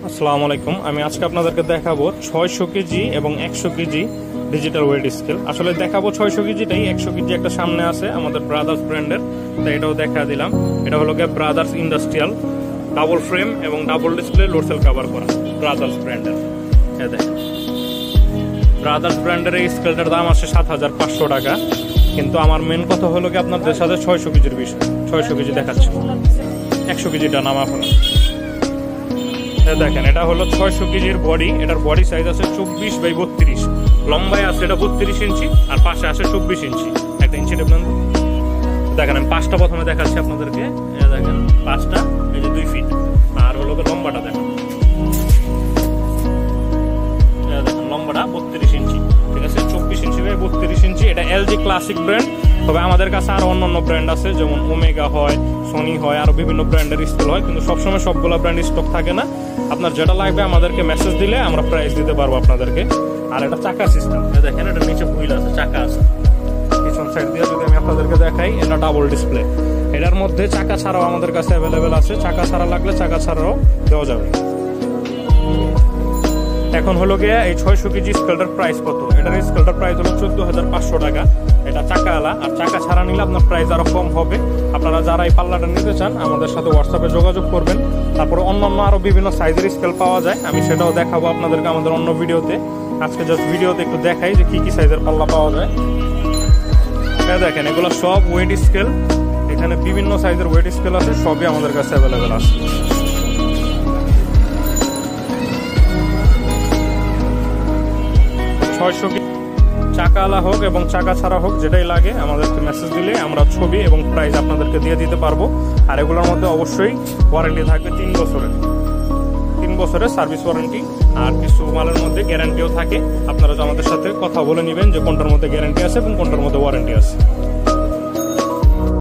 আসসালামু আলাইকুম। আমি আজকে আপনাদেরকে দেখাবো 600 কেজি এবং 100 কেজি ডিজিটাল ওয়েট স্কেল। আসলে দেখাবো 600 কেজিটাই, 100 কেজি একটা সামনে আছে আমাদের ব্রাদার্স ব্র্যান্ডের, তাই এটাও দেখা দিলাম। এটা হলো গিয়ে ব্রাদার্স ইন্ডাস্ট্রিয়াল ডাবল ফ্রেম এবং ডাবল ডিসপ্লে লোডসেল কভার করা ব্রাদার্স ব্র্যান্ডের। দেখেন, ব্রাদার্স ব্র্যান্ডের এই স্কেলটার দাম আসে 7500 টাকা, কিন্তু আমার মেন কথা হলো কি আপনাদের সাথে 600 কেজির বিষয়। 600 কেজি দেখাচ্ছে, 100 কেজিটা নামা হলো। দেখেন, এটা হলো 600 কেজির বডি। এটার বডি সাইজ আছে 24x32, লম্বায় আছে এটা 32 ইঞ্চি আর পাশে আসে 24 ইঞ্চি। একটা ইঞ্চি দেখেন, আমি পাঁচটা প্রথমে দেখাচ্ছি আপনাদেরকে। দেখেন পাঁচটা, এই যে 2 ফিট, আর হলো লম্বাটা দেখেন, দেখেন লম্বাটা 32 ইঞ্চি, ঠিক আছে, 24 ইঞ্চি বাই 32 ইঞ্চি। এটা এলজি ক্লাসিক ব্র্যান্ড। তবে আমাদের কাছে আরো অন্যান্য ব্র্যান্ড আছে, যেমন ওমেগা হয়, সনি হয়, আরো বিভিন্ন ব্র্যান্ডের স্কেল হয়, কিন্তু সবসময় সবগুলো ব্র্যান্ড স্টক থাকে না। আপনার যেটা লাগবে আমাদেরকে মেসেজ দিলে আমরা প্রাইস দিতে পারবো আপনাদেরকে। আর এটা চাকা সিস্টেম, দেখেন এটা নিচে হুইল আছে, চাকা আছে। পিছন সাইড দিয়ে যদি আমি আপনাদেরকে দেখাই, এটা ডাবল ডিসপ্লে। এটার মধ্যে চাকা ছাড়াও আমাদের কাছে অ্যাভেলেবেল আছে, চাকা ছাড়া লাগলে চাকা ছাড়াও দেওয়া যাবে। এখন হলো গিয়ে এই 600 কেজি স্কেলটার প্রাইস কত। এটার স্কেলটার প্রাইস হলো 14500 টাকা। এটা চাকা আলা, আর চাকা ছাড়া নিলে আপনার প্রাইস আরো কম হবে। আপনারা যারা এই পাল্লাটা নিতে চান আমাদের সাথে হোয়াটসঅ্যাপে যোগাযোগ করবেন। তারপরে অন্যান্য আরো বিভিন্ন সাইজের স্কেল পাওয়া যায়, আমি সেটাও দেখাবো আপনাদেরকে আমাদের অন্য ভিডিওতে। আজকে জাস্ট ভিডিওতে একটু দেখাই যে কি কি সাইজের পাল্লা পাওয়া যায়। দেখেন, এগুলো সব ওয়েট স্কেল। এখানে বিভিন্ন সাইজের ওয়েট স্কেল আছে, সবই আমাদের কাছে অ্যাভেলেবেল আছে। চাকা আলা হোক এবং চাকা ছাড়া হোক, যেটাই লাগে আমাদেরকে মেসেজ দিলে আমরা ছবি এবং প্রাইস আপনাদেরকে দিয়ে দিতে পারবো। আর এগুলোর মধ্যে অবশ্যই ওয়ারেন্টি থাকবে 3 বছরের। 3 বছরের সার্ভিস ওয়ারেন্টি, আর কিছু মালের মধ্যে গ্যারান্টিও থাকে। আপনারা আমাদের সাথে কথা বলে নেবেন যে কোনটার মধ্যে গ্যারান্টি আছে এবং কোনটার মধ্যে ওয়ারেন্টি আছে।